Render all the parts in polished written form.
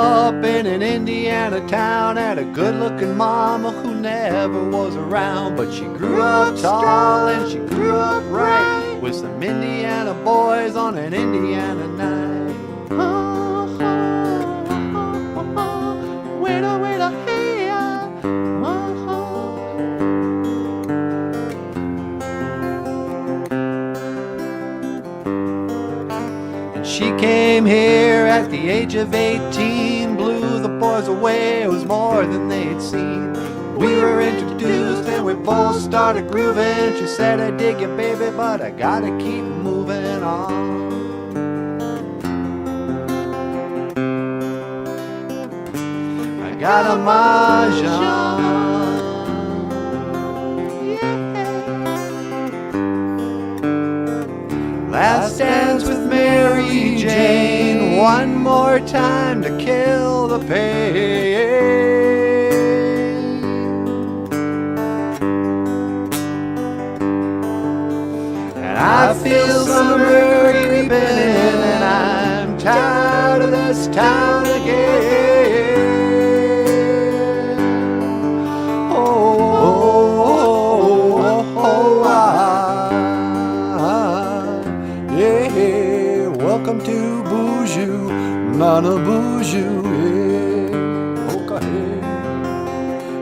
up in an Indiana town, had a good-looking mama who never was around, but she grew up tall and she grew up right with some Indiana boys on an Indiana night. Wait a hey, and she came here at the age of 18, blew the boys away, it was more than they'd seen. We were introduced and we both started grooving. She said, I dig you, baby, but I gotta keep moving on. I got a mahjong. Last dance with Mary Jane, one more time to kill the pain. And I feel summer creeping in, and I'm tired of this town again. Yeah, welcome to BOOZHOO NANABOOZHOO. Yeah, okay.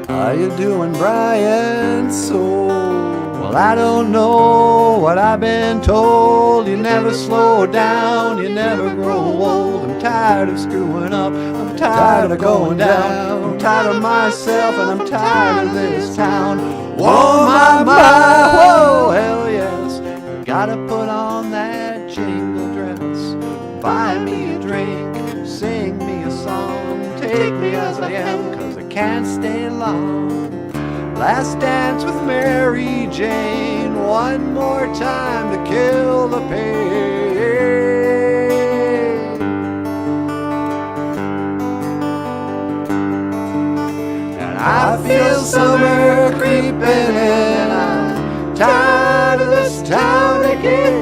How you doing, Brian? So, well, I don't know what I've been told. You never slow down, you never grow old. I'm tired of screwing up, I'm tired of going down. I'm tired of myself and I'm tired of this town. Whoa, my, whoa, hell yes. Gotta put on that jingle dress, buy me a drink, sing me a song, take me as I am, 'cause I can't stay long. Last dance with Mary Jane, one more time to kill the pain. And I feel summer creeping in, I'm tired of this town again.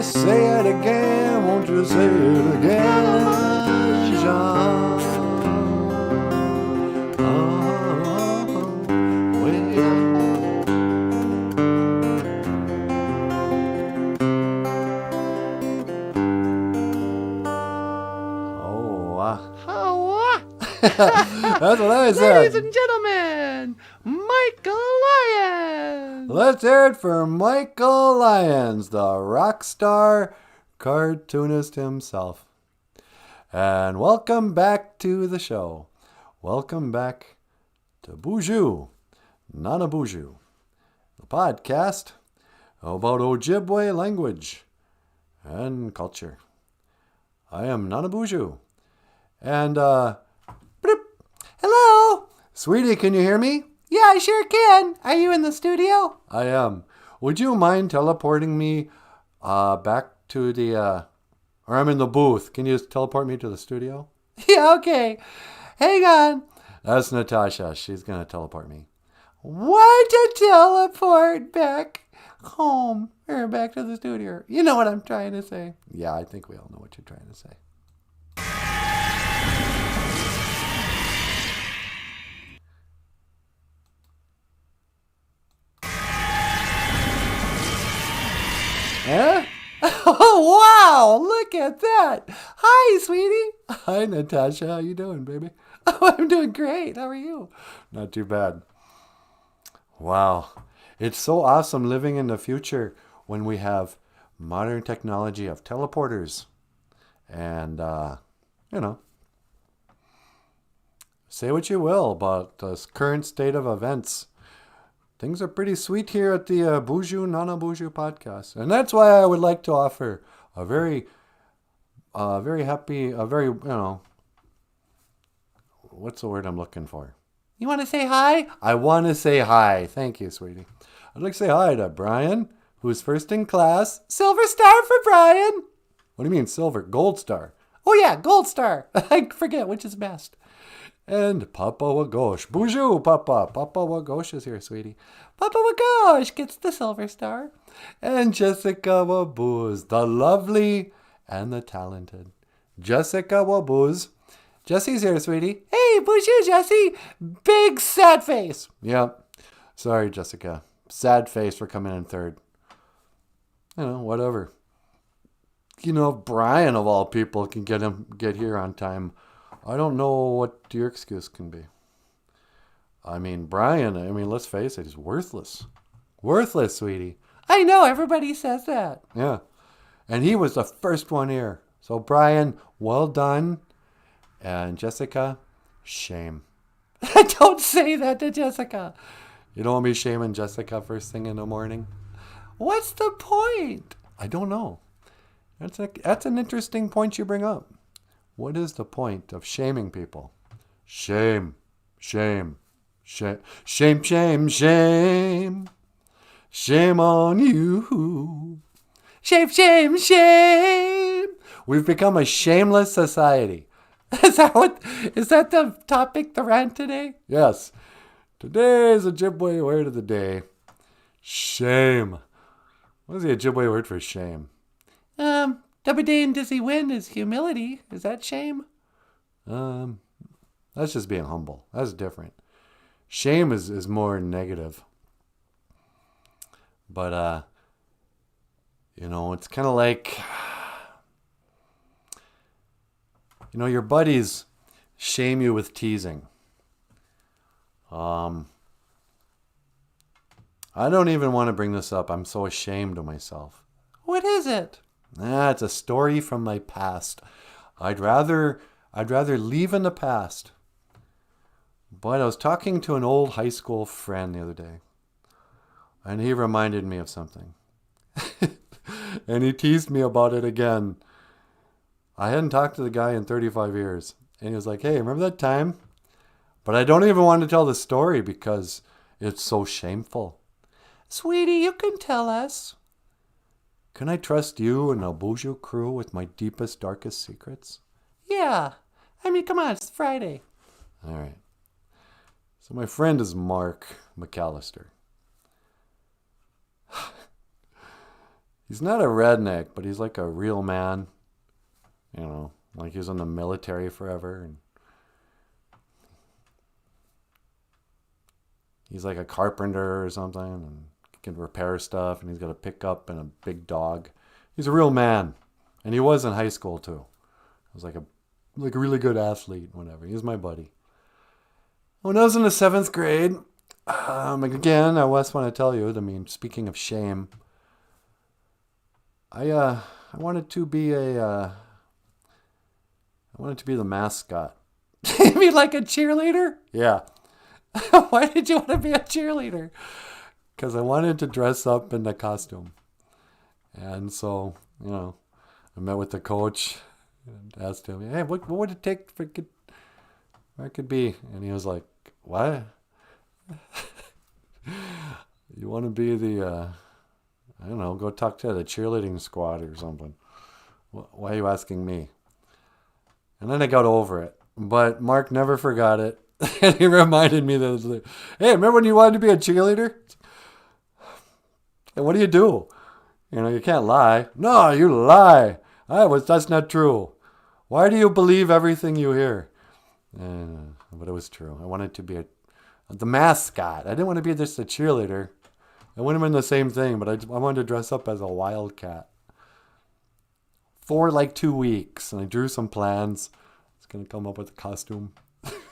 Say it again, Jean. That's what I said. Ladies and gentlemen, Michael Lyons. Let's hear it for Michael Lyons, the rock star cartoonist himself. And welcome back to the show. Welcome back to BOOZHOO NANABOOZHOO, the podcast about Ojibwe language and culture. I am NANABOOZHOO. And, hello? Sweetie, can you hear me? Yeah, I sure can. Are you in the studio? I am. Would you mind teleporting me back to the, or I'm in the booth. Can you just teleport me to the studio? Yeah, okay. Hang on. That's Natasha. She's going to teleport me. Want to teleport back home or back to the studio? You know what I'm trying to say. Yeah, I think we all know what you're trying to say. Huh? Oh, wow, look at that. Hi, sweetie. Hi, Natasha. How you doing, baby? Oh, I'm doing great. How are you? Not too bad. Wow. It's so awesome living in the future when we have modern technology of teleporters. And, say what you will about the current state of events. Things are pretty sweet here at the BOOZHOO NANABOOZHOO podcast. And that's why I would like to offer a very happy, what's the word I'm looking for? You want to say hi? I want to say hi. Thank you, sweetie. I'd like to say hi to Brian, who's first in class. Silver star for Brian. What do you mean silver? Gold star. Oh yeah, gold star. I forget which is best. And Papa Wagosh. Boozhoo, Papa. Papa Wagosh is here, sweetie. Papa Wagosh gets the silver star. And Jessica Wabooz, the lovely and the talented. Jessica Wabooz. Jessie's here, sweetie. Hey, Boozhoo, Jessie. Big sad face. Yeah. Sorry, Jessica. Sad face for coming in third. You know, whatever. You know, Brian, of all people, can get here on time. I don't know what your excuse can be. I mean, Brian, let's face it, he's worthless. Worthless, sweetie. I know, everybody says that. Yeah. And he was the first one here. So, Brian, well done. And Jessica, shame. Don't say that to Jessica. You don't want me shaming Jessica first thing in the morning? What's the point? I don't know. That's an interesting point you bring up. What is the point of shaming people? Shame, shame, shame, shame, shame, shame. Shame on you. Shame, shame, shame. We've become a shameless society. Is that the topic, the rant today? Yes. Today's Ojibwe word of the day. Shame. What is the Ojibwe word for shame? Dubba-dee dizzy win is humility. Is that shame? That's just being humble. That's different. Shame is more negative. But, it's kind of like, your buddies shame you with teasing. I don't even want to bring this up. I'm so ashamed of myself. What is it? It's a story from my past. I'd rather leave in the past. But I was talking to an old high school friend the other day, and he reminded me of something. And he teased me about it again. I hadn't talked to the guy in 35 years. And he was like, hey, remember that time? But I don't even want to tell the story because it's so shameful. Sweetie, you can tell us. Can I trust you and the BOOZHOO crew with my deepest, darkest secrets? Yeah. Come on, it's Friday. All right. So my friend is Mark McAllister. He's not a redneck, but he's like a real man. Like he was in the military forever. And he's like a carpenter or something and can repair stuff. And he's got a pickup and a big dog. He's a real man. And he was in high school too. He was like a really good athlete, whatever. He was my buddy. When I was in the 7th grade, again, I just want to tell you, speaking of shame, I wanted to be the mascot. You mean like a cheerleader? Yeah. Why did you want to be a cheerleader? Because I wanted to dress up in the costume. And so, I met with the coach and asked him, hey, what would it take for I could be? And he was like, what? You want to be the, I don't know, go talk to the cheerleading squad or something. Why are you asking me? And then I got over it. But Mark never forgot it. And he reminded me that, hey, remember when you wanted to be a cheerleader? Hey, what do? You can't lie. No, you lie. That's not true. Why do you believe everything you hear? But it was true. I wanted to be the mascot. I didn't want to be just a cheerleader. It wouldn't have been the same thing, but I wanted to dress up as a wildcat. For like 2 weeks, and I drew some plans. I was going to come up with a costume.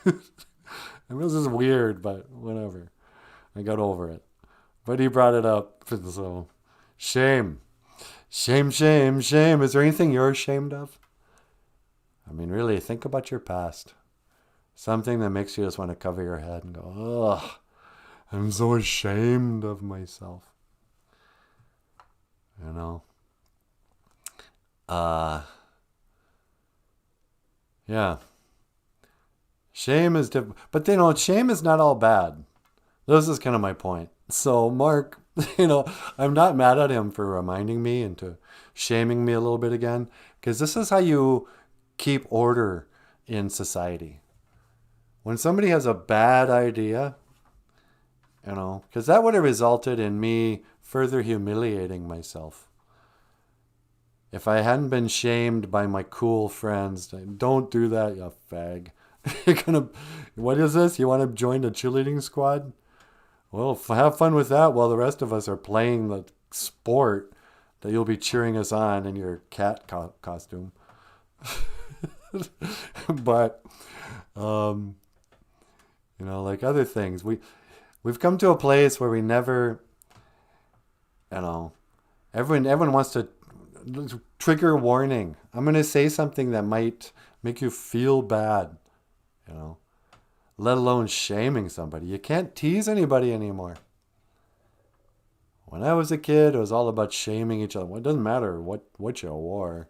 It was just weird, but whatever. I got over it. But he brought it up, so shame. Shame, shame, shame. Is there anything you're ashamed of? Really, think about your past. Something that makes you just want to cover your head and go, ugh, I'm so ashamed of myself. Yeah. Shame is different. But, shame is not all bad. This is kind of my point. So, Mark You know, I'm not mad at him for reminding me and to shaming me a little bit again, because this is how you keep order in society. When somebody has a bad idea, you know, because that would have resulted in me further humiliating myself. If I hadn't been shamed by my cool friends, don't do that, you fag. You're gonna, what is this? You want to join the cheerleading squad? Well, have fun with that while the rest of us are playing the sport that you'll be cheering us on in your cat costume. But, you know, like other things, we've come to a place where we never, you know, everyone wants to trigger warning. I'm going to say something that might make you feel bad, you know, let alone shaming somebody. You can't tease anybody anymore. When I was a kid, it was all about shaming each other. Well, it doesn't matter what you wore.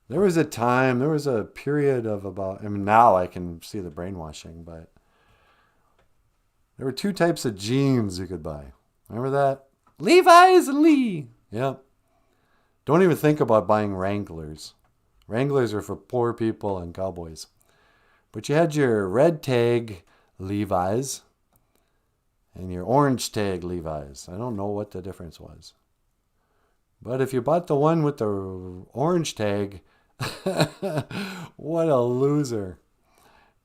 There was a period of about, I mean, now I can see the brainwashing, but there were two types of jeans you could buy. Remember that? Levi's and Lee. Yep. Don't even think about buying Wranglers. Wranglers are for poor people and cowboys. But you had your red tag Levi's and your orange tag Levi's. I don't know what the difference was. But if you bought the one with the orange tag, what a loser.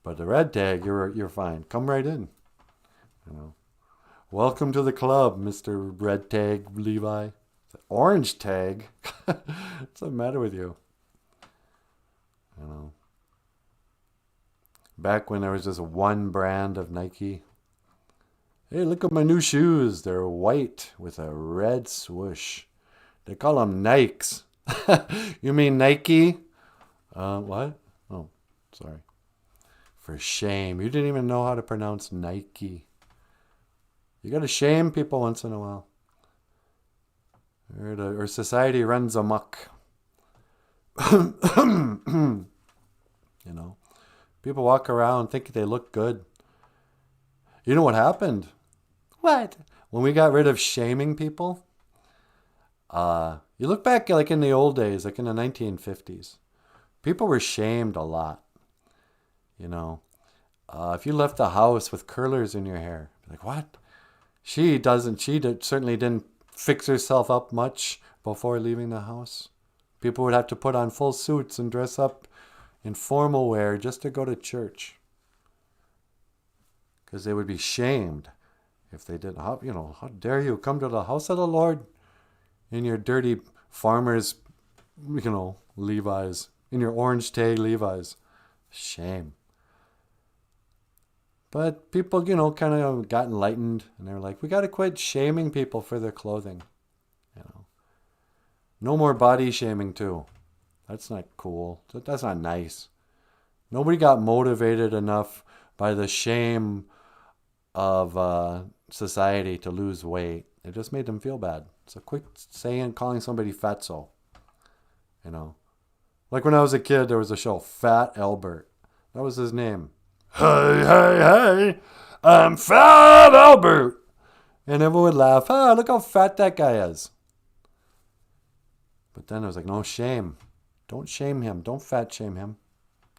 But the red tag, you're fine. Come right in. You know. Welcome to the club, Mr. Red Tag Levi. The orange tag? What's the matter with you? You know. Back when there was just one brand of Nike. Hey, look at my new shoes. They're white with a red swoosh. They call them Nikes. You mean Nike? What? Oh, sorry. For shame. You didn't even know how to pronounce Nike. You got to shame people once in a while. Or society runs amok. You know. People walk around think they look good. You know what happened? What? When we got rid of shaming people, you look back like in the old days, like in the 1950s, people were shamed a lot. You know, if you left the house with curlers in your hair, like what? She certainly didn't fix herself up much before leaving the house. People would have to put on full suits and dress up in formal wear just to go to church. Because they would be shamed if they didn't. How dare you come to the house of the Lord in your dirty farmer's, Levi's, in your orange tag Levi's. Shame. But people, kind of got enlightened, and they were like, we got to quit shaming people for their clothing. No more body shaming too. That's not cool. That's not nice. Nobody got motivated enough by the shame of society to lose weight. It just made them feel bad. It's a quick saying, calling somebody fatso. Like when I was a kid, there was a show, Fat Albert. That was his name. Hey, hey, hey, I'm Fat Albert. And everyone would laugh. Look how fat that guy is. But then I was like, no, shame. Don't shame him. Don't fat shame him.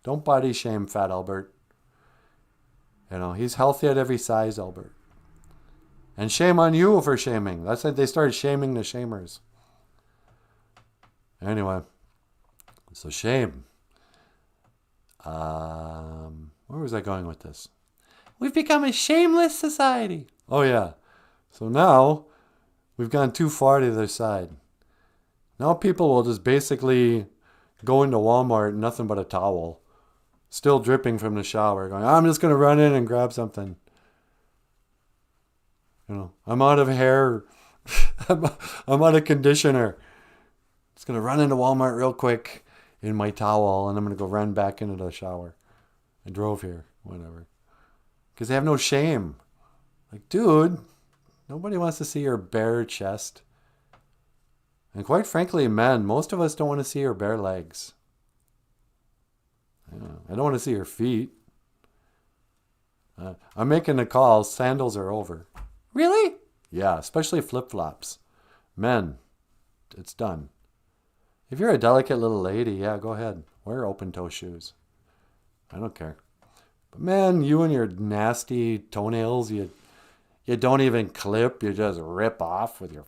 Don't body shame Fat Albert. He's healthy at every size, Albert. And shame on you for shaming. That's why they started shaming the shamers. Anyway, so shame. Where was I going with this? We've become a shameless society. Oh, yeah. So now we've gone too far to the other side. Now people will just basically go into Walmart, nothing but a towel, still dripping from the shower, going, I'm just going to run in and grab something. I'm out of hair. I'm out of conditioner. Just going to run into Walmart real quick in my towel, and I'm going to go run back into the shower. I drove here, whatever. Because they have no shame. Like, dude, nobody wants to see your bare chest. And quite frankly, men, most of us don't want to see your bare legs. I don't want to see your feet. I'm making a call. Sandals are over. Really? Yeah, especially flip-flops. Men, it's done. If you're a delicate little lady, yeah, go ahead. Wear open-toe shoes. I don't care. But man, you and your nasty toenails, you don't even clip. You just rip off with your...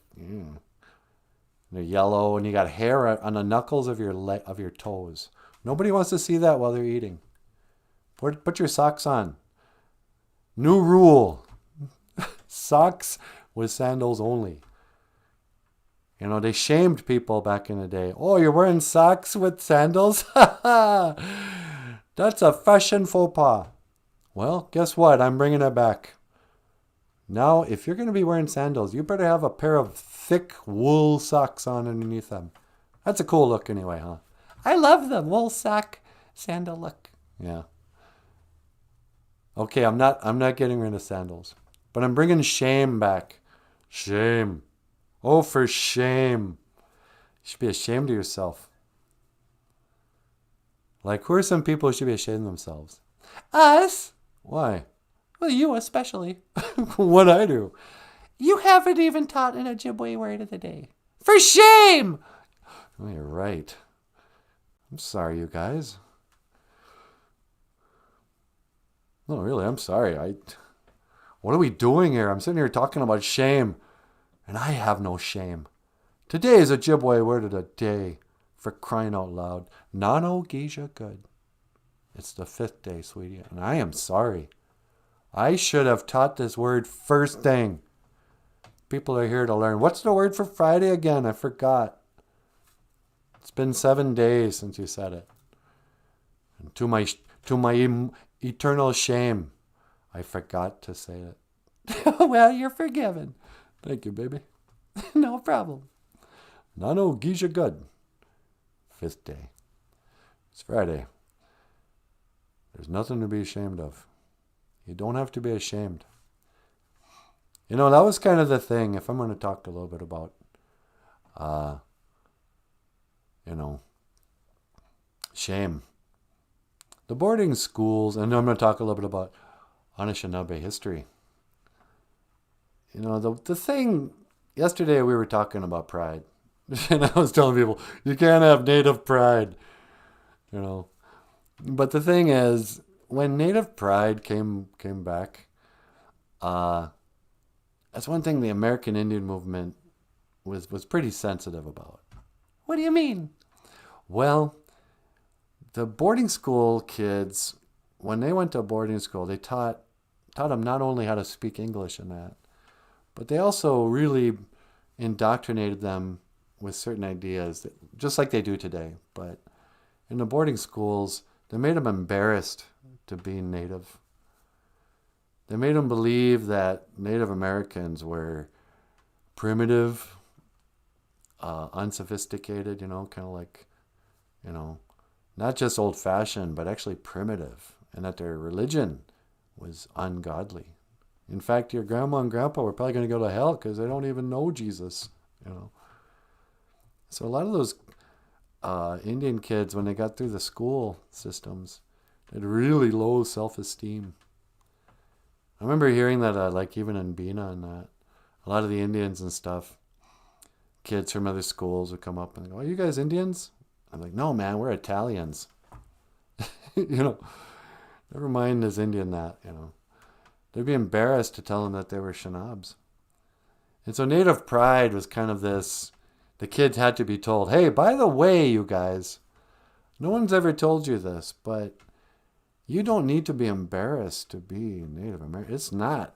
They're yellow, and you got hair on the knuckles of your toes. Nobody wants to see that while they're eating. Put your socks on. New rule. Socks with sandals only. You know, they shamed people back in the day. Oh, you're wearing socks with sandals? That's a fashion faux pas. Well, guess what? I'm bringing it back. Now, if you're going to be wearing sandals, you better have a pair of thick wool socks on underneath them. That's a cool look anyway, huh? I love the wool sock sandal look. Yeah. Okay, I'm not getting rid of sandals. But I'm bringing shame back. Shame. Oh, for shame. You should be ashamed of yourself. Like, who are some people who should be ashamed of themselves? Us? Why? Well, you especially. What'd I do? You haven't even taught an Ojibwe word of the day. For shame! Oh, you're right. I'm sorry, you guys. No, really, I'm sorry. What are we doing here? I'm sitting here talking about shame, and I have no shame. Today is Ojibwe word of the day, for crying out loud. Nano Geisha good. It's the 5th day, sweetie, and I am sorry. I should have taught this word first thing. People are here to learn. What's the word for Friday again? I forgot. It's been 7 days since you said it. And to my eternal shame, I forgot to say it. Well, you're forgiven. Thank you, baby. No problem. Nano Geisha good. 5th day. It's Friday. There's nothing to be ashamed of. You don't have to be ashamed. You know, that was kind of the thing, if I'm going to talk a little bit about, shame. The boarding schools, and I'm going to talk a little bit about Anishinaabe history. You know, the thing, yesterday we were talking about pride. And I was telling people, you can't have native pride. You know. But the thing is, when native pride came back, that's one thing the American Indian movement was pretty sensitive about. What do you mean? Well, the boarding school kids, when they went to boarding school, they taught them not only how to speak English and that, but they also really indoctrinated them with certain ideas, just like they do today. But in the boarding schools, they made them embarrassed to be Native. They made them believe that Native Americans were primitive, unsophisticated, kind of like, not just old-fashioned, but actually primitive, and that their religion was ungodly. In fact, your grandma and grandpa were probably going to go to hell because they don't even know Jesus, So a lot of those Indian kids, when they got through the school systems, had really low self-esteem. I remember hearing that, like even in Bina and that, a lot of the Indians and stuff, kids from other schools would come up and go, "Are you guys Indians?" I'm like, "No, man, we're Italians." Never mind this Indian that, They'd be embarrassed to tell them that they were Shinabs. And so native pride was kind of this, the kids had to be told, "Hey, by the way, you guys, no one's ever told you this, but you don't need to be embarrassed to be Native American. It's not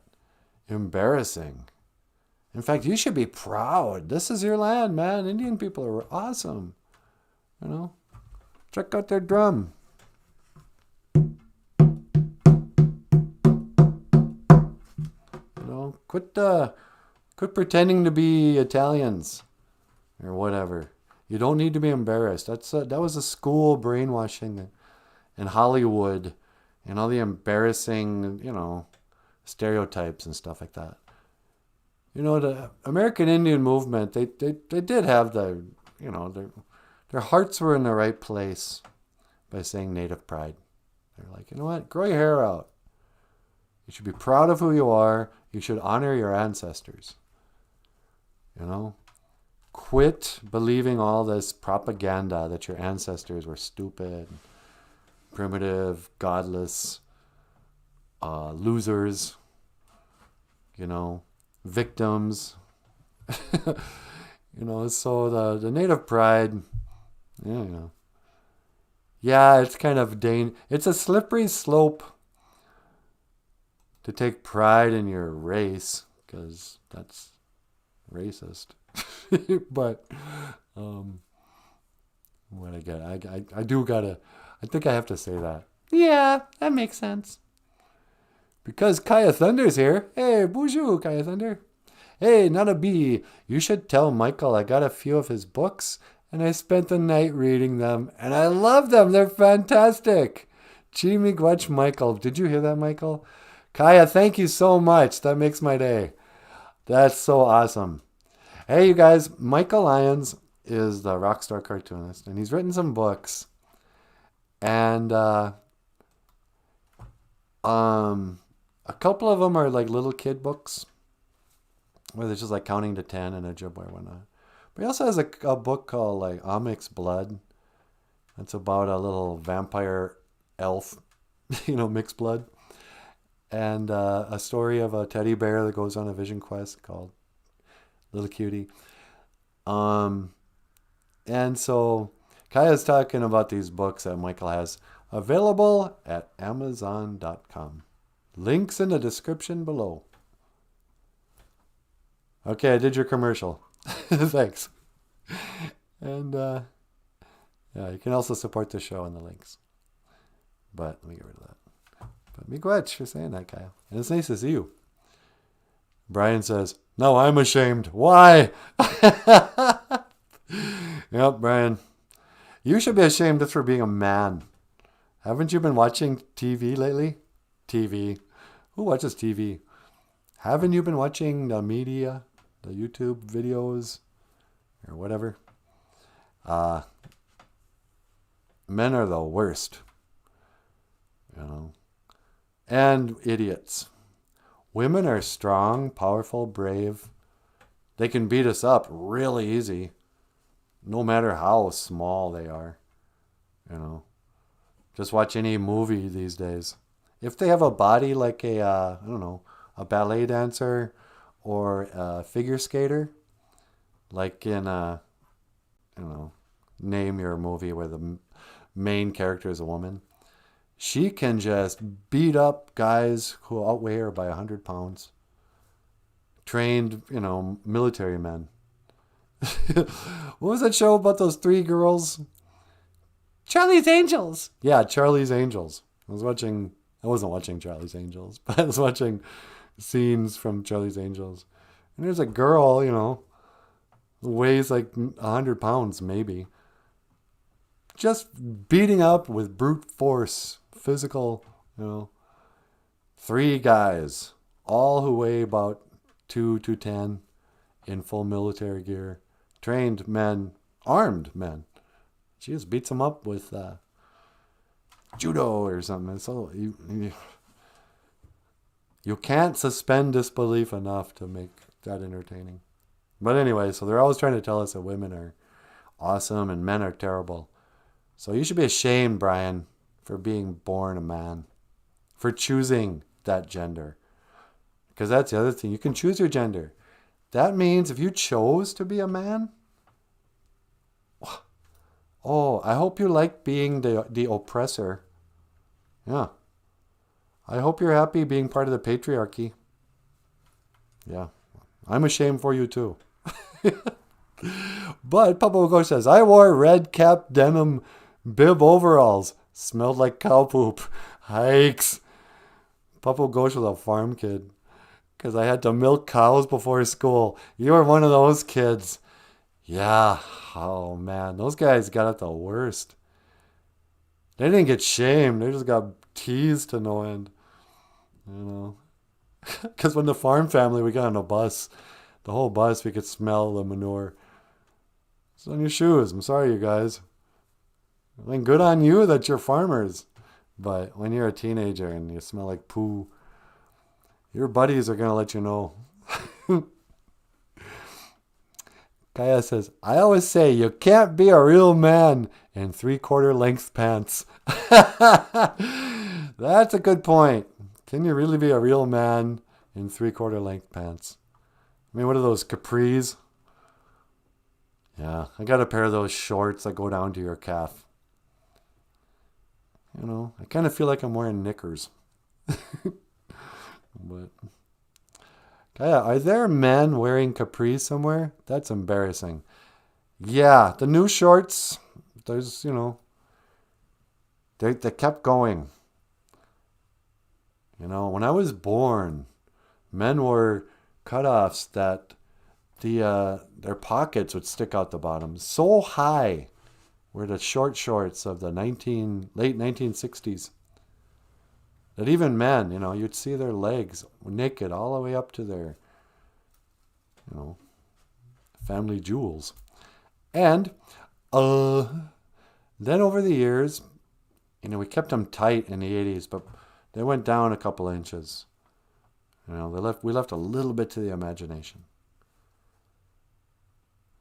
embarrassing. In fact, you should be proud. This is your land, man. Indian people are awesome. Check out their drum." Quit pretending to be Italians or whatever. You don't need to be embarrassed. That was a school brainwashing in Hollywood and all the embarrassing, stereotypes and stuff like that. The American Indian movement, they did have their hearts were in the right place by saying native pride. They're like, you know what? Grow your hair out. You should be proud of who you are. You should honor your ancestors. You know? Quit believing all this propaganda that your ancestors were stupid, primitive, godless, losers, you know, victims. You know, so the native pride, you know. Yeah, it's kind of it's a slippery slope to take pride in your race, because that's racist. But what I get, I do gotta, I think I have to say that. Yeah, that makes sense. Because Kaya Thunder's here. Hey, bonjour, Kaya Thunder. Hey, not a bee. You should tell Michael I got a few of his books and I spent the night reading them and I love them. They're fantastic. Gee, miigwech, Michael. Did you hear that, Michael? Kaya, thank you so much. That makes my day. That's so awesome. Hey, you guys, Michael Lyons is the rockstar cartoonist, and he's written some books. And a couple of them are like little kid books, where they're just like counting to 10 and Ojibwe and whatnot. But he also has a book called like Omic's Blood. It's about a little vampire elf, mixed blood. And a story of a teddy bear that goes on a vision quest called Little Cutie. And so Kaya's talking about these books that Michael has available at Amazon.com. Links in the description below. Okay, I did your commercial. Thanks. And yeah, you can also support the show in the links. But let me get rid of that. But miigwech for saying that, Kyle. And it's nice to see you. Brian says, no, I'm ashamed. Why? Yep, Brian. You should be ashamed just for being a man. Haven't you been watching TV lately? TV. Who watches TV? Haven't you been watching the media? The YouTube videos? Or whatever? Men are the worst. And idiots. Women are strong, powerful, brave. They can beat us up really easy, no matter how small they are. Just watch any movie these days. If they have a body like a ballet dancer or a figure skater, like in name your movie where the main character is a woman, she can just beat up guys who outweigh her by 100 pounds. Trained, military men. What was that show about those 3 girls? Charlie's Angels. Yeah, Charlie's Angels. I wasn't watching Charlie's Angels, but I was watching scenes from Charlie's Angels. And there's a girl, who weighs like 100 pounds maybe. Just beating up with brute force, physical, 3 guys, all who weigh about 210 in full military gear. Trained men, armed men. She just beats them up with judo or something. So you can't suspend disbelief enough to make that entertaining. But anyway, so they're always trying to tell us that women are awesome and men are terrible. So you should be ashamed, Brian, for being born a man, for choosing that gender. Because that's the other thing. You can choose your gender. That means if you chose to be a man, oh, I hope you like being the oppressor. Yeah. I hope you're happy being part of the patriarchy. Yeah. I'm ashamed for you too. But Papa Gosh says, I wore red cap denim bib overalls. Smelled like cow poop. Hikes. Papa Gosh was a farm kid. Because I had to milk cows before school. You were one of those kids. Yeah. Oh, man. Those guys got it the worst. They didn't get shamed. They just got teased to no end. Because when the farm family, we got on a bus. The whole bus, we could smell the manure. It's on your shoes. I'm sorry, you guys. I mean, good on you that you're farmers. But when you're a teenager and you smell like poo, your buddies are going to let you know. Kaya says, I always say you can't be a real man in 3/4 length pants. That's a good point. Can you really be a real man in 3/4 length pants? I mean, what are those, capris? Yeah, I got a pair of those shorts that go down to your calf. You know, I kind of feel like I'm wearing knickers. But Kaya, are there men wearing capris somewhere? That's embarrassing. Yeah, the new shorts, there's, you know, they kept going. You know, when I was born, men wore cutoffs that their pockets would stick out the bottom. So high were the short shorts of the late 1960s that even men, you know, you'd see their legs naked all the way up to their, you know, family jewels. And then over the years, you know, we kept them tight in the 80s, but they went down a couple inches. You know, we left a little bit to the imagination.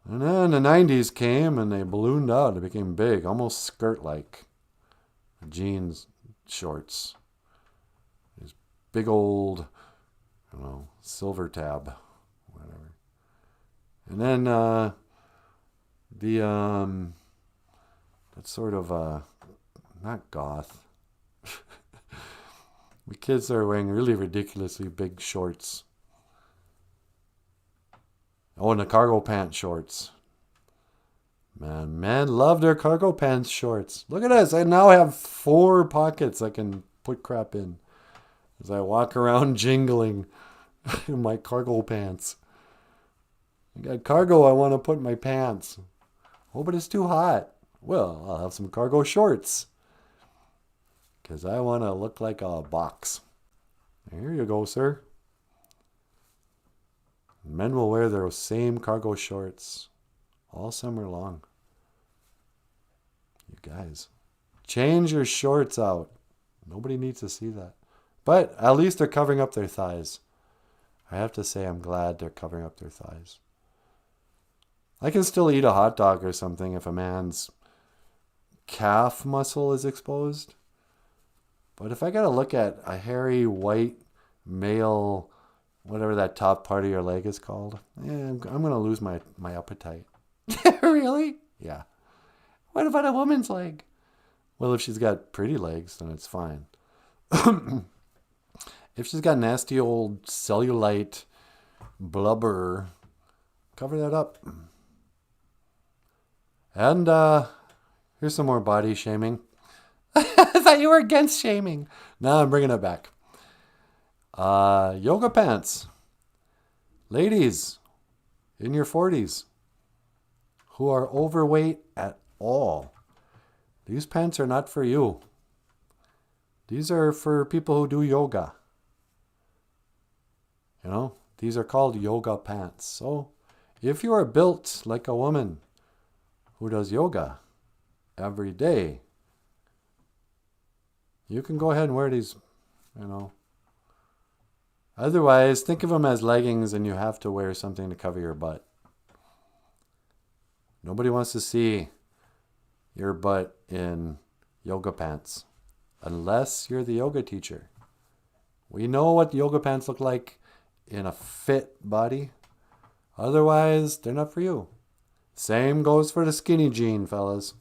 And then the 90s came and they ballooned out. They became big, almost skirt-like. Jeans, shorts. These big old, you know, silver tab, whatever. And then that's sort of not goth. The kids are wearing really ridiculously big shorts. Oh, and the cargo pants shorts. Man, men love their cargo pants shorts. Look at this. I now have 4 pockets I can put crap in as I walk around jingling in my cargo pants. I got cargo I want to put in my pants. Oh, but it's too hot. Well, I'll have some cargo shorts. Because I want to look like a box. Here you go, sir. Men will wear their same cargo shorts all summer long. You guys, change your shorts out. Nobody needs to see that. But at least they're covering up their thighs. I have to say I'm glad they're covering up their thighs. I can still eat a hot dog or something if a man's calf muscle is exposed. But if I got to look at a hairy, white, male, whatever that top part of your leg is called, I'm going to lose my appetite. Really? Yeah. What about a woman's leg? Well, if she's got pretty legs, then it's fine. If she's got nasty old cellulite blubber, cover that up. And here's some more body shaming. I thought you were against shaming. Now I'm bringing it back. Yoga pants. Ladies in your 40s who are overweight at all. These pants are not for you. These are for people who do yoga. You know, these are called yoga pants. So if you are built like a woman who does yoga every day, you can go ahead and wear these, you know. Otherwise, think of them as leggings and you have to wear something to cover your butt. Nobody wants to see your butt in yoga pants unless you're the yoga teacher. We know what yoga pants look like in a fit body. Otherwise, they're not for you. Same goes for the skinny jean, fellas.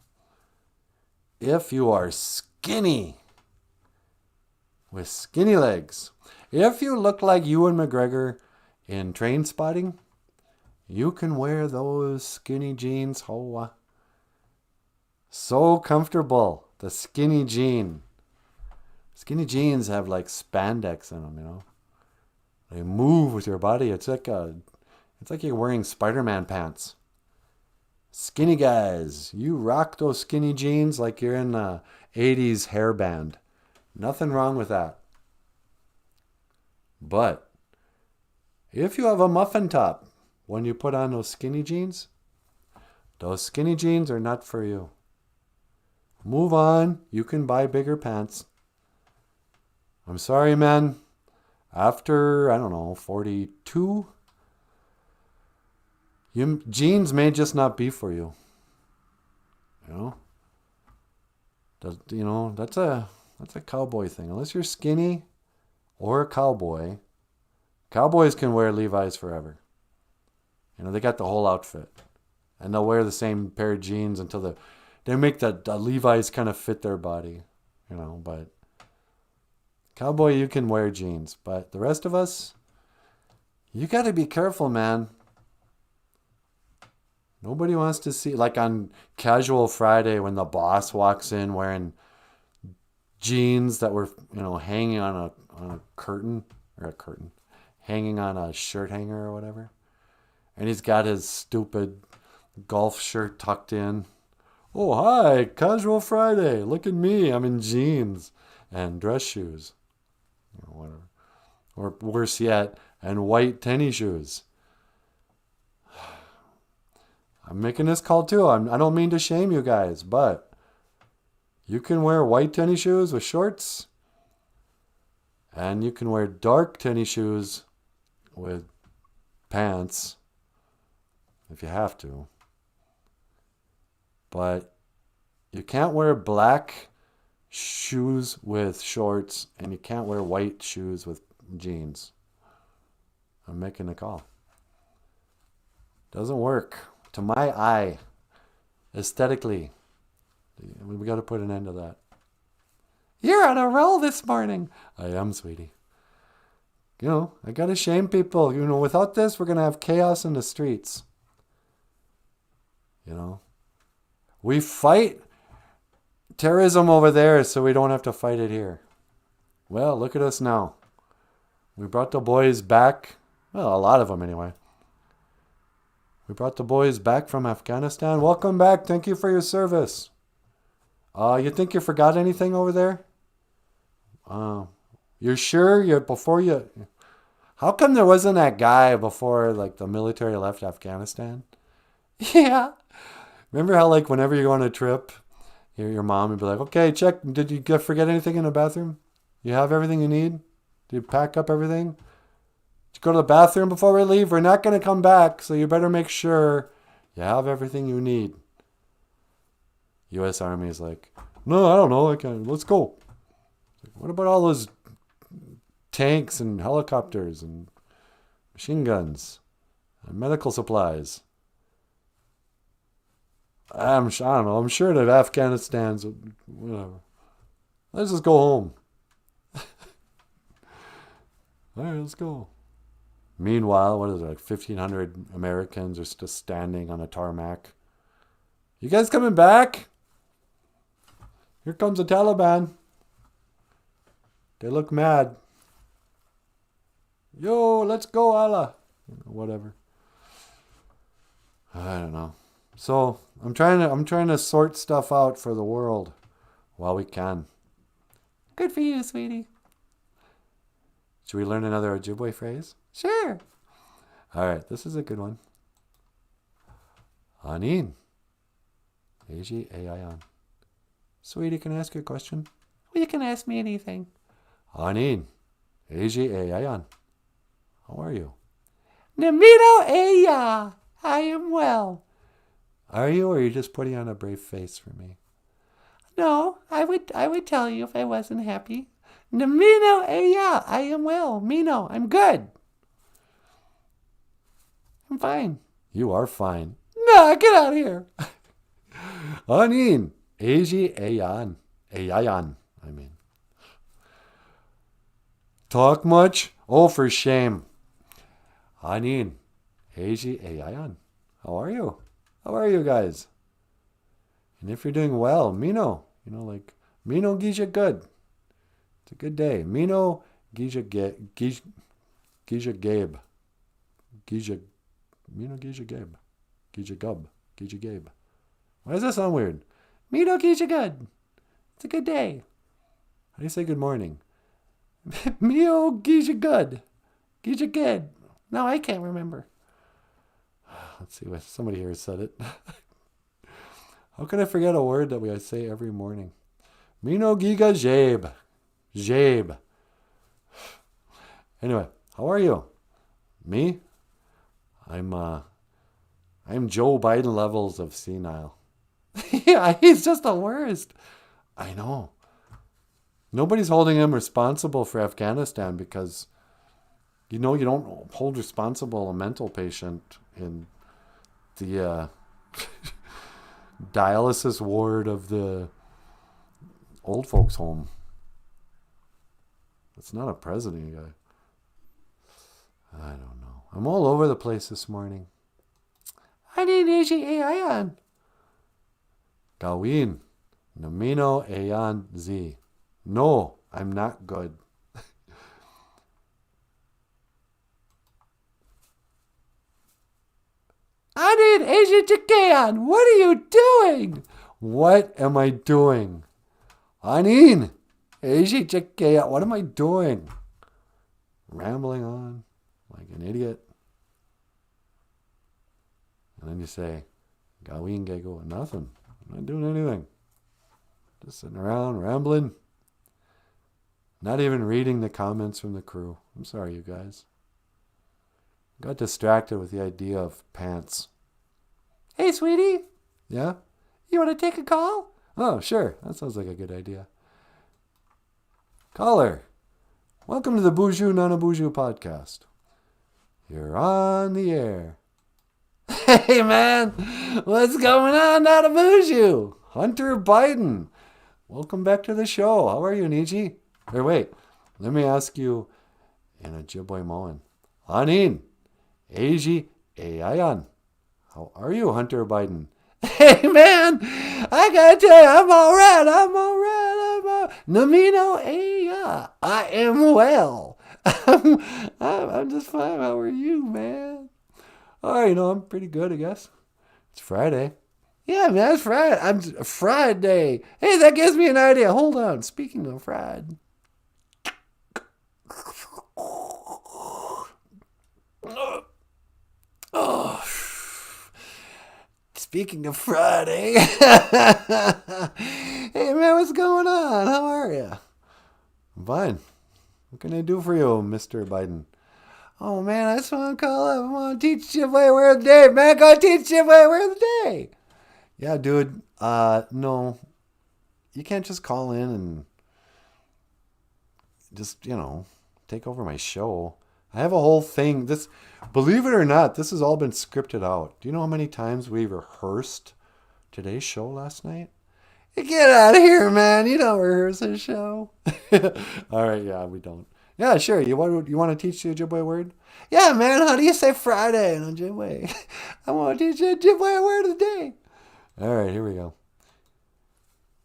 If you are skinny, with skinny legs, if you look like Ewan McGregor in Train Spotting, you can wear those skinny jeans. Oh, so comfortable. The skinny jean. Skinny jeans have like spandex in them, you know. They move with your body. It's like you're wearing Spider-Man pants. Skinny guys, you rock those skinny jeans like you're in a 80s hair band. Nothing wrong with that. But if you have a muffin top when you put on those skinny jeans are not for you. Move on. You can buy bigger pants. I'm sorry, man. After, 42, Jeans may just not be for you. You know? That's a cowboy thing. Unless you're skinny or a cowboy. Cowboys can wear Levi's forever. They got the whole outfit. And they'll wear the same pair of jeans until they make the Levi's kind of fit their body. But cowboy, you can wear jeans. But the rest of us, you got to be careful, man. Nobody wants to see, like on Casual Friday when the boss walks in wearing jeans that were, hanging on a curtain, hanging on a shirt hanger or whatever. And he's got his stupid golf shirt tucked in. Oh, hi, Casual Friday. Look at me. I'm in jeans and dress shoes. Or whatever. Or worse yet, and white tennis shoes. I'm making this call too. I don't mean to shame you guys, but you can wear white tennis shoes with shorts, and you can wear dark tennis shoes with pants if you have to. But you can't wear black shoes with shorts, and you can't wear white shoes with jeans. I'm making a call. Doesn't work. To my eye, aesthetically, we got to put an end to that. You're on a roll this morning. I am, sweetie. I got to shame people. Without this, we're going to have chaos in the streets. We fight terrorism over there so we don't have to fight it here. Well, look at us now. We brought the boys back. Well, a lot of them anyway. We brought the boys back from Afghanistan. Welcome back. Thank you for your service. You think you forgot anything over there? You're sure? How come there wasn't that guy before the military left Afghanistan? Yeah. Remember how whenever you go on a trip, your mom would be like, okay, check. Did you forget anything in the bathroom? You have everything you need? Did you pack up everything? Did you go to the bathroom before we leave? We're not going to come back, so you better make sure you have everything you need. U.S. Army is like, no, I don't know. Let's go. What about all those tanks and helicopters and machine guns and medical supplies? I don't know. I'm sure that Afghanistan's whatever. Let's just go home. All right, let's go. Meanwhile, 1,500 Americans are just standing on a tarmac. You guys coming back? Here comes the Taliban. They look mad. Yo, let's go, Allah. Whatever. I don't know. So I'm trying to sort stuff out for the world while we can. Good for you, sweetie. Should we learn another Ojibwe phrase? Sure. All right, this is a good one. Anin. A-G-A-I-N. Sweetie, can I ask you a question? Well, you can ask me anything. Anin. A-G-A-I-N. How are you? Namino Eya. I am well. Are you, or are you just putting on a brave face for me? No, I would tell you if I wasn't happy. Namino Eya. I am well. Mino, I'm good. I'm fine. You are fine. No, get out of here. Anin. A-G-A-N. A-I-N, I mean. Talk much? Oh, for shame. Anin. A-G-A-I-N. How are you? How are you guys? And if you're doing well, Mino, Mino Gija good. It's a good day. Mino Gija Gabe. Gija, Mino Gija Gabe. Gija Gub. Gija Gabe. Why does that sound weird? Mino Gija good. It's a good day. How do you say good morning? Mio Gija good. Gija good. No, I can't remember. Let's see what somebody here said it. How can I forget a word that I say every morning? Mino Giga Jabe. Jabe. Anyway, how are you? Me? I'm I'm Joe Biden levels of senile. Yeah, he's just the worst. I know. Nobody's holding him responsible for Afghanistan because, you don't hold responsible a mental patient in the dialysis ward of the old folks home. It's not a president guy. I don't know. I'm all over the place this morning. I need AJAION. Gawin. Namino Ayan Z. No, I'm not good. I need AJAION. What are you doing? What am I doing? Anin. AJAION. What am I doing? Rambling on like an idiot. And then you say, Gawin Gego. Nothing. I'm not doing anything. Just sitting around rambling. Not even reading the comments from the crew. I'm sorry, you guys. Got distracted with the idea of pants. Hey, sweetie. Yeah? You want to take a call? Oh, sure. That sounds like a good idea. Caller, welcome to the BOOZHOO NANABOOZHOO podcast. You're on the air. Hey, man. What's going on out of BOOZHOO? Hunter Biden. Welcome back to the show. How are you, Niji? Or wait, let me ask you in Ojibwe Moan. Anin, Eji Ayan. How are you, Hunter Biden? Hey, man. I got to tell you, I'm all right. Namino Aya. I am well. I'm just fine. How are you, man? Oh, I'm pretty good, I guess. It's Friday. Yeah, man, it's Friday. I'm Friday. Hey, that gives me an idea. Hold on. Speaking of Friday. Oh. Speaking of Friday. Hey, man, what's going on? How are you? I'm fine. What can I do for you, Mr. Biden? Oh, man, I just want to call up. I want to teach Ojibwe word of the day. Man, go teach Ojibwe word of the day. Yeah, dude. No. You can't just call in and just, take over my show. I have a whole thing. Believe it or not, this has all been scripted out. Do you know how many times we rehearsed today's show last night? Get out of here, man. You don't rehearse a show. All right, yeah, we don't. Yeah, sure. You want to teach the Ojibwe word? Yeah, man. How do you say Friday in Ojibwe? I want to teach you Ojibwe word of the day. All right, here we go.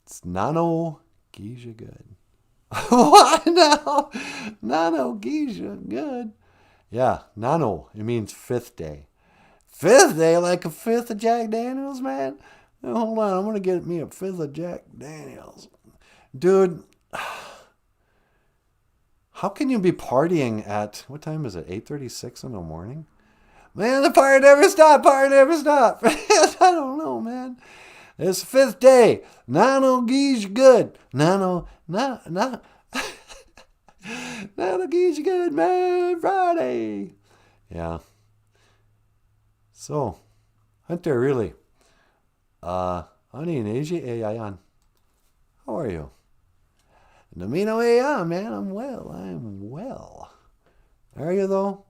It's Nano Geisha good. What now? Nano Geisha good. Yeah, Nano. It means fifth day. Fifth day? Like a fifth of Jack Daniels, man? Now, hold on. I'm going to get me a fifth of Jack Daniels. Dude, how can you be partying at, what time is it, 8:36 in the morning? Man, the party never stopped. I don't know, man. It's fifth day. Nano Geisha good. Nano Geisha good, man. Friday. Yeah. So, Hunter, really. Ani Neji Ayan. How are you? Namino Aya, man. I'm well. Are you though?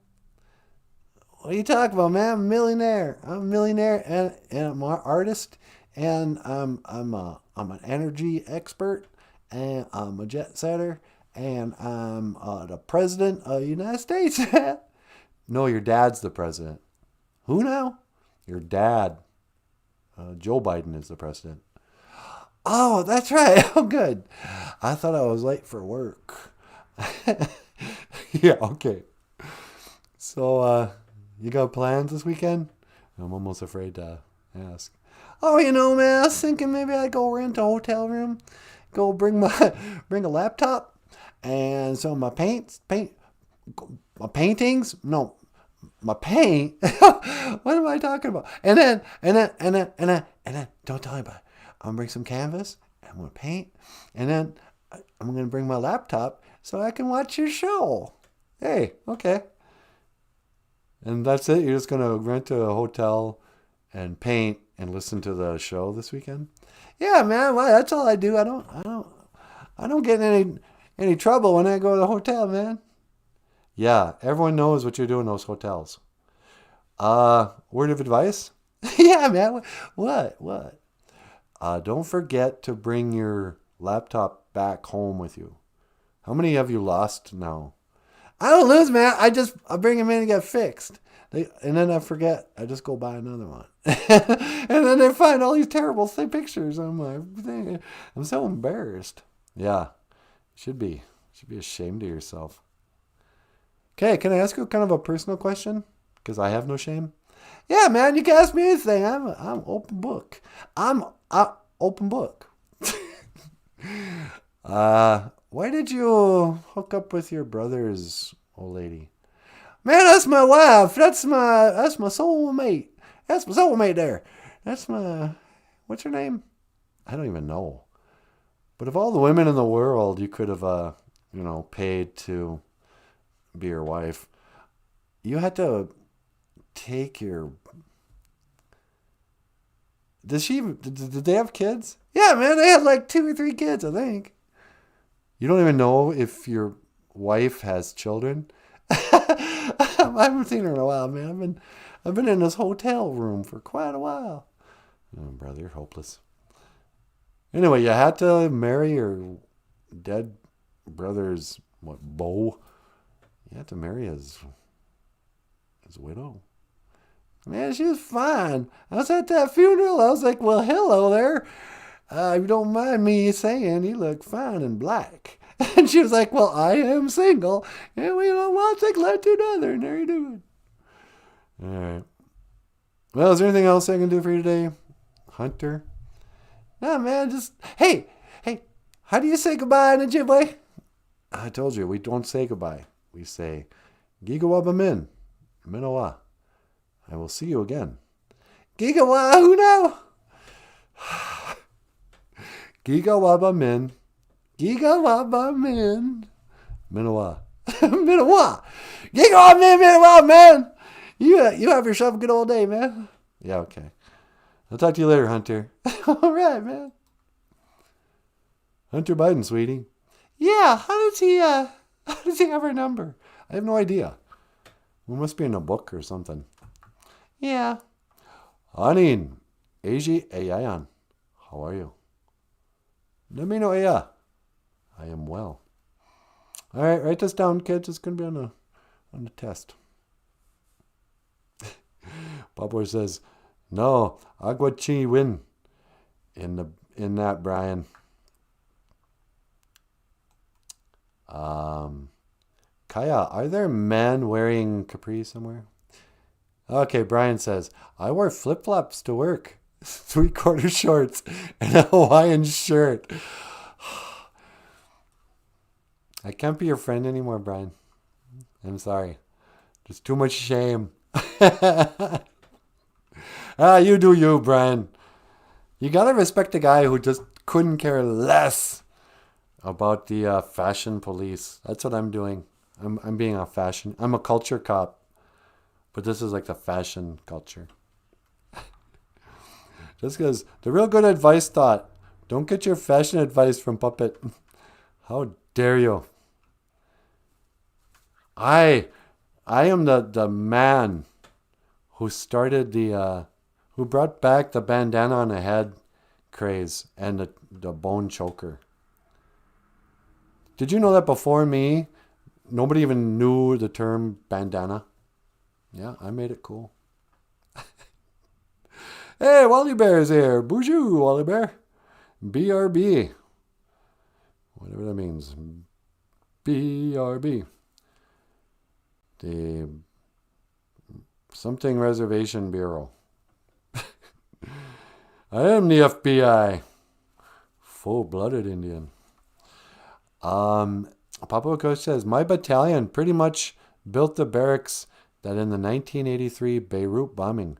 What are you talking about, man? I'm a millionaire. and I'm an artist, and I'm an energy expert, and I'm a jet setter, and I'm the president of the United States. No, your dad's the president. Who now? Your dad. Joe Biden is the president. Oh, that's right. Oh, good. I thought I was late for work. Yeah, okay. So, you got plans this weekend? I'm almost afraid to ask. Oh, man, I was thinking maybe I'd go rent a hotel room, go bring a laptop, and some of my my paintings. No, my paint. What am I talking about? And then, don't tell anybody. I'm gonna bring some canvas. I'm gonna paint, and then I'm gonna bring my laptop so I can watch your show. Hey, okay. And that's it? You're just going to rent a hotel and paint and listen to the show this weekend. Yeah, man. Well, that's all I do. I don't get in any trouble when I go to the hotel, man. Yeah, everyone knows what you're doing in those hotels. Word of advice? Yeah, man. What? Don't forget to bring your laptop back home with you. How many have you lost now? I don't lose, man. I bring them in and get fixed. And then I forget. I just go buy another one. And then they find all these terrible pictures on my thing. I'm so embarrassed. Yeah. Should be ashamed of yourself. Okay, can I ask you kind of a personal question? Because I have no shame. Yeah, man, you can ask me anything. I'm open book. I'm open book. Why did you hook up with your brother's old lady? Man, that's my wife. That's my soulmate. That's my soulmate there. That's my, what's her name? I don't even know. But of all the women in the world you could have, paid to be your wife, you had to take your... Did they have kids? Yeah, man, they had like 2 or 3 kids, I think. You don't even know if your wife has children? I haven't seen her in a while, man. I've been in this hotel room for quite a while. Oh, brother, you're hopeless. Anyway, you had to marry your dead brother's beau. You had to marry his widow. Man, she was fine. I was at that funeral. I was like, well, hello there. If you don't mind me saying, you look fine in black. And she was like, well, I am single. And we don't want to take left to another. And there you do it. All right. Well, is there anything else I can do for you today, Hunter? No, man, just, hey, how do you say goodbye in Ojibwe? I told you, we don't say goodbye. We say, Gigawa min, Minowa. I will see you again. Gigawa, who now? Gigawa min. Gigawa min. Minowa. Minowa. Gigawa min, Minowa, man. You have yourself a good old day, man. Yeah, okay. I'll talk to you later, Hunter. All right, man. Hunter Biden, sweetie. Yeah, how does he have her number? I have no idea. We must be in a book or something. Yeah. Anin, Eiji Ayayan. How are you? Namino Aya. I am well. All right, write this down, kids. It's gonna be on the test. Papa says, no, Agua Chi win in that, Brian. Kaya, are there men wearing capris somewhere? Okay, Brian says, I wore flip-flops to work, 3/4 shorts, and a Hawaiian shirt. I can't be your friend anymore, Brian. I'm sorry. There's too much shame. You do you, Brian. You gotta respect the guy who just couldn't care less about the fashion police. That's what I'm doing. I'm being a fashion. I'm a culture cop, but this is like the fashion culture. Just because the real good advice thought, don't get your fashion advice from Puppet. How dare you? I am the man who started who brought back the bandana on the head craze and the bone choker. Did you know that before me, nobody even knew the term bandana? Yeah, I made it cool. Hey, Wally Bear's here. BOOZHOO, Wally Bear. BRB. Whatever that means. BRB. The something Reservation Bureau. I am the FBI. Full-blooded Indian. Papa Coach says, my battalion pretty much built the barracks that in the 1983 Beirut bombing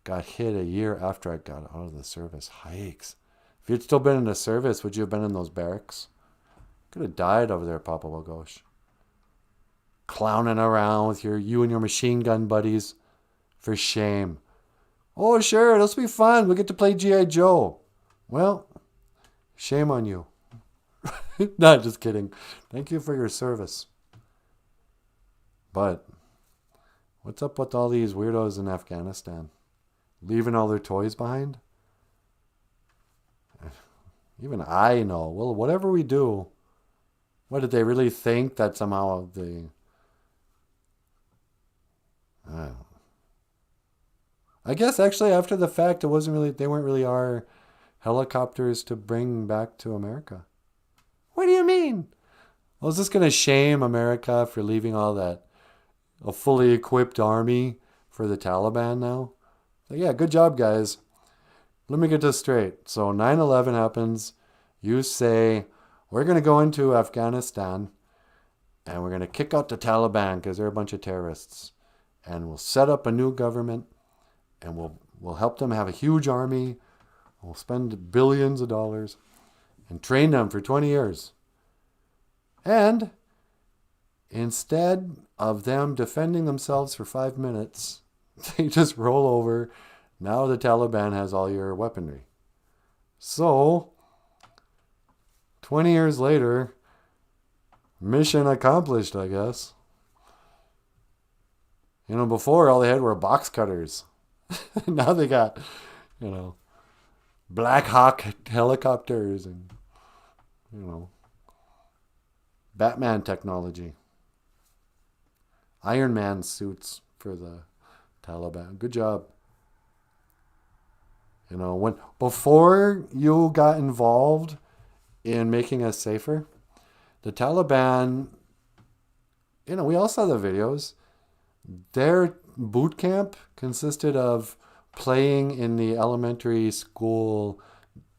got hit a year after I got out of the service. Hikes. If you'd still been in the service, would you have been in those barracks? Could have died over there, Papa Wagosh. Clowning around with you and your machine gun buddies. For shame. Oh, sure, this will be fun. We'll get to play G.I. Joe. Well, shame on you. No, just kidding. Thank you for your service. But what's up with all these weirdos in Afghanistan? Leaving all their toys behind? Even I know. Well, whatever we do, what did they really think that somehow the... I guess actually after the fact, they weren't really our helicopters to bring back to America. What do you mean? I was just going to shame America for leaving all that, a fully equipped army for the Taliban now. So yeah, good job, guys. Let me get this straight. So 9/11 happens. You say, we're going to go into Afghanistan and we're going to kick out the Taliban because they're a bunch of terrorists. And we'll set up a new government and we'll help them have a huge army. We'll spend billions of dollars and train them for 20 years. And instead of them defending themselves for 5 minutes, they just roll over. Now the Taliban has all your weaponry. So, 20 years later, mission accomplished, I guess. You know, before all they had were box cutters. Now they got, you know, Black Hawk helicopters and, you know, Batman technology. Iron Man suits for the Taliban. Good job. You know, before you got involved in making us safer, the Taliban, you know, we all saw the videos. Their boot camp consisted of playing in the elementary school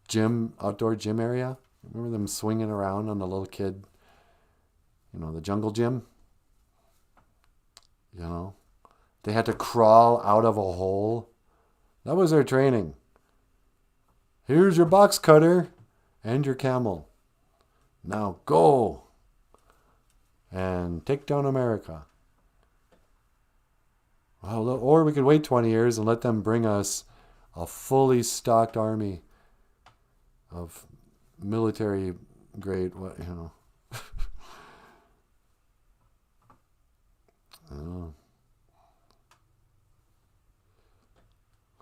gym, outdoor gym area. Remember them swinging around on the little kid, you know, the jungle gym? You know, they had to crawl out of a hole. That was their training. Here's your box cutter and your camel. Now go and take down America. Well, or we could wait 20 years and let them bring us a fully stocked army of military grade, what, you know.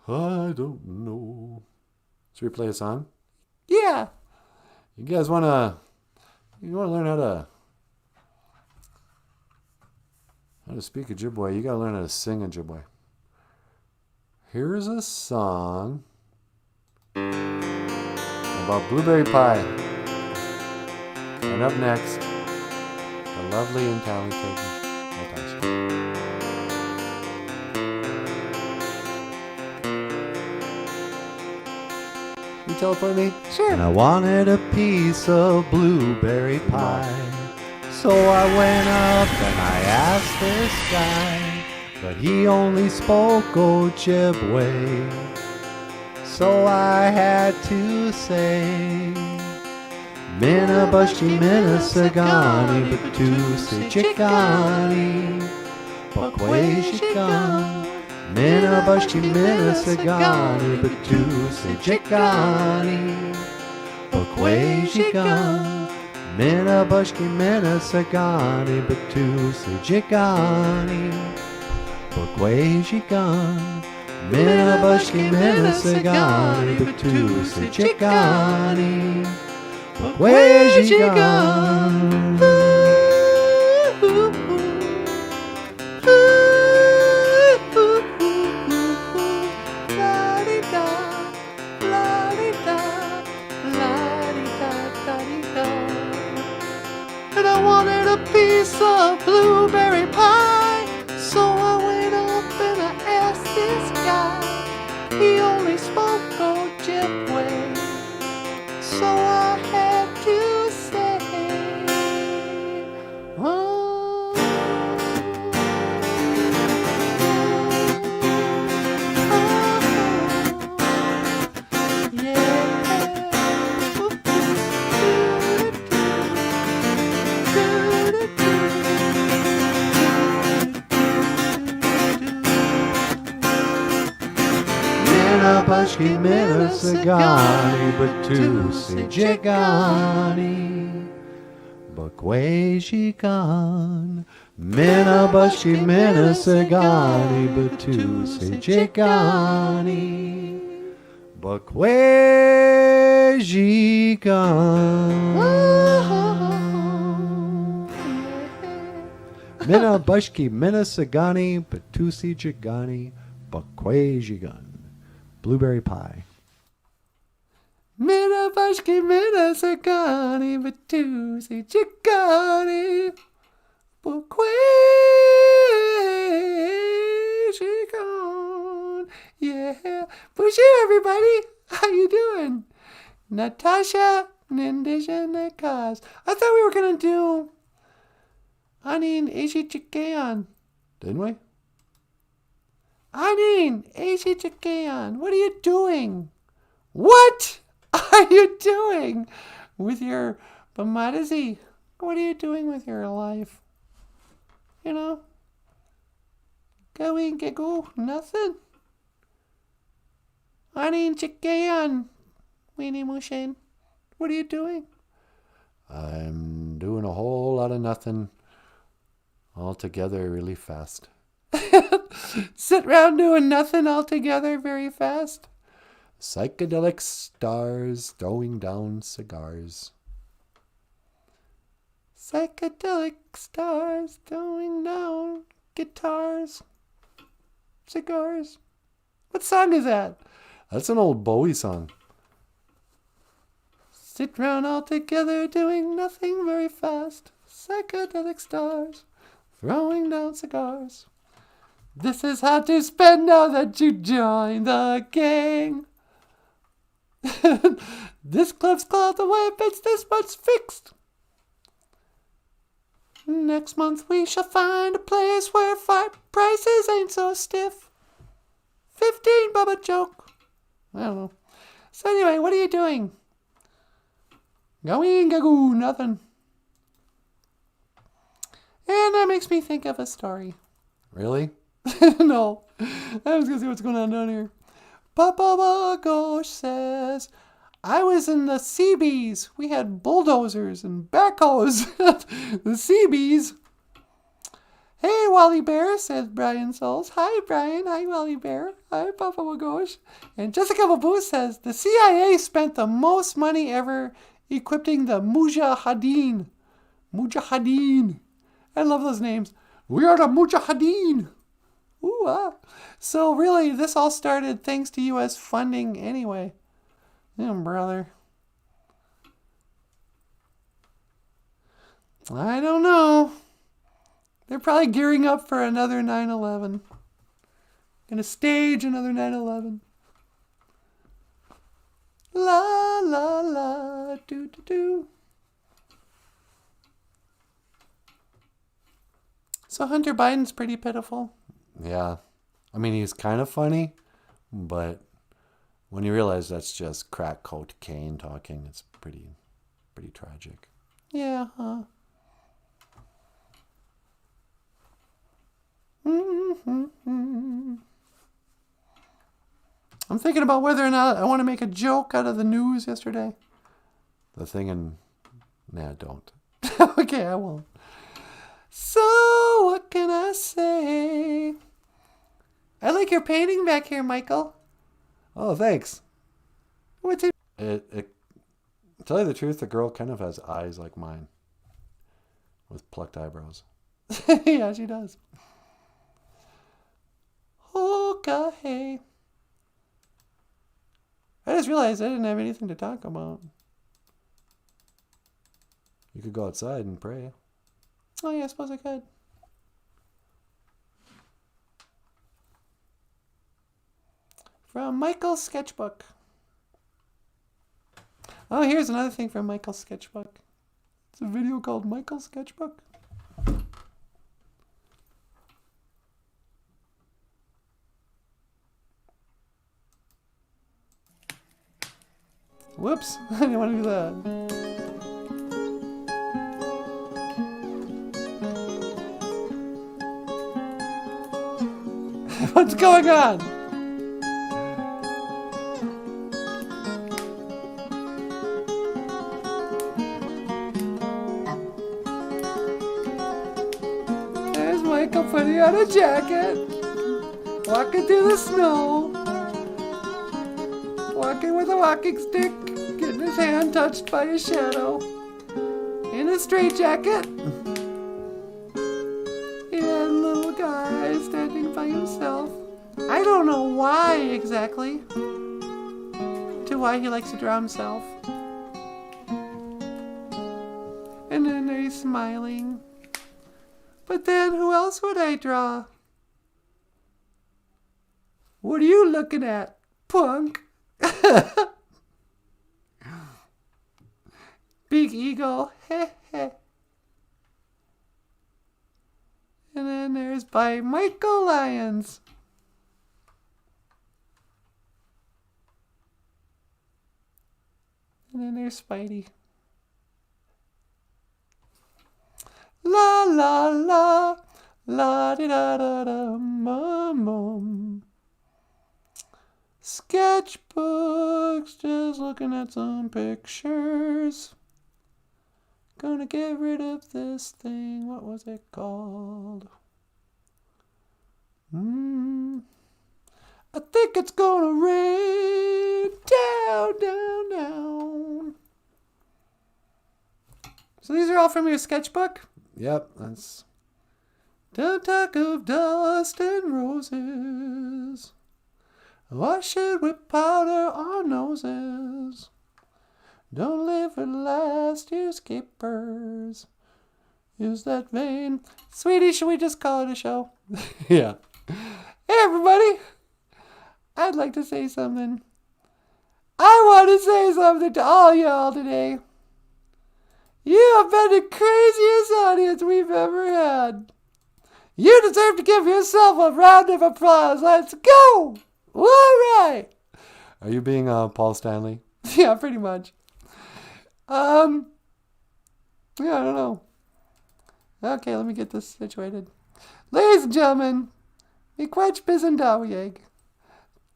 I don't know. Should we play a song? Yeah. You guys wanna learn how to speak Ojibwe? You gotta learn how to sing Ojibwe. Here's a song about blueberry pie. And up next, the lovely and talented Natasha. You teleport me? Sure. And I wanted a piece of blueberry pie. So I went up and I asked this guy, but he only spoke Ojibwe. So I had to say, Minabushi Minasagani, Batusi Chikani, Bakwe Shikan. Minabushi Minasagani, Batusi Chikani, Bakwe Shikan. Minabushi Minasagani, Batusi Chikani, Bakwe Shikan. Minabushi Minasagani, Batusi Chikani, Bakwe Shikan. And I wanted a piece of blueberry pie. So I went up and I asked this guy. He only spoke Ojibwe. So I had to say, oh, yeah. pashki mina sagani batusi jigani bakwejigan. Mina bashki mina sagani batusi jigani bakwejigan. Mina bashki mina sagani batusi jigani bakwejigan. Blueberry pie. Mina bashki mina sagani batusi jigani bakwejigan. Yeah. Bonjour, everybody. How you doing? Natasha Nindijanekaz. I thought we were going to do Anin Ejichikayan. Didn't we? Anin Ejichikayan. What are you doing? What are you doing with your Bamadazi? What are you doing with your life? You know? Going, go, nothing. Anin Chikayan. Weenie Mushin. What are you doing? I'm doing a whole lot of nothing all together really fast. Sit round doing nothing altogether very fast. Psychedelic stars throwing down cigars. Psychedelic stars throwing down guitars. Cigars. What song is that? That's an old Bowie song. Sit round all together doing nothing very fast. Psychedelic stars throwing down cigars. This is how to spend now that you join the gang. This club's called the way it fits, this month's fixed. Next month we shall find a place where prices ain't so stiff. 15 Bubba joke. I don't know. So anyway, what are you doing? Going, gagoo, nothing. And that makes me think of a story. Really? No. I was going to see what's going on down here. Papa Gosh says, I was in the Seabees. We had bulldozers and backhoes. The Seabees. Hey, Wally Bear, says Brian Souls. Hi, Brian. Hi, Wally Bear. Hi, Papa Wagosh. And Jessica Babu says, the CIA spent the most money ever equipping the Mujahideen. Mujahideen. I love those names. We are the Mujahideen. Ooh, ah. So really, this all started thanks to U.S. funding anyway. Yeah, brother. I don't know. They're probably gearing up for another 9/11. Gonna stage another 9/11. La la la, do do do. So Hunter Biden's pretty pitiful. Yeah. I mean, he's kind of funny, but when you realize that's just crack cocaine talking, it's pretty tragic. Yeah, huh? I'm thinking about whether or not I want to make a joke out of the news yesterday. The thing in... Nah, don't. Okay, I won't. So, what can I say? I like your painting back here, Michael. Oh, thanks. What's it? To tell you the truth, the girl kind of has eyes like mine. With plucked eyebrows. Yeah, she does. Okay. I just realized I didn't have anything to talk about. You could go outside and pray. Oh, yeah, I suppose I could. From Michael's sketchbook. Oh, here's another thing from Michael's sketchbook. It's a video called Michael's Sketchbook. Whoops, I didn't want to do that. What's going on? Michael putting on a jacket, walking through the snow, walking with a walking stick, getting his hand touched by a shadow, in a straitjacket, and a little guy standing by himself. I don't know why exactly, why he likes to draw himself. And then he's smiling. But then who else would I draw? What are you looking at, punk? Big eagle, heh heh. And then there's by Michael Lyons. And then there's Spidey. La la la, la di da da da, mum. Sketchbooks, just looking at some pictures. Gonna get rid of this thing. What was it called? I think it's gonna rain down, down, down. So these are all from your sketchbook? Yep, that's... Don't talk of dust and roses. Wash it with powder on noses. Don't live for last year's capers. Use that vein. Sweetie, should we just call it a show? Yeah. Hey, everybody. I'd like to say something. I want to say something to all y'all today. You have been the craziest audience we've ever had. You deserve to give yourself a round of applause. Let's go. All right. Are you being Paul Stanley? Yeah, pretty much. Yeah, I don't know. Okay, let me get this situated. Ladies and gentlemen, Miigwech Bizendawieg.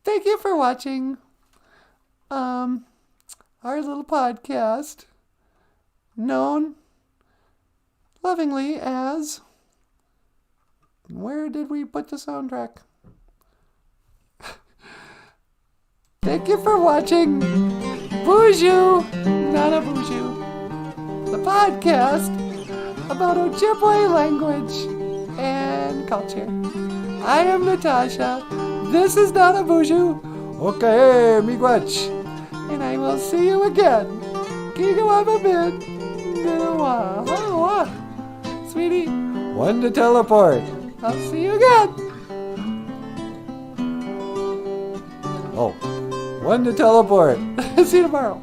Thank you for watching our little podcast known lovingly as... Where did we put the soundtrack? Thank you for watching BOOZHOO NANABOOZHOO, the podcast about Ojibwe language and culture. I am Natasha. This is NANABOOZHOO. Okay, miigwech. And I will see you again. Gigawabbabin. Sweetie. One to teleport. I'll see you again. Oh, one to teleport. See you tomorrow.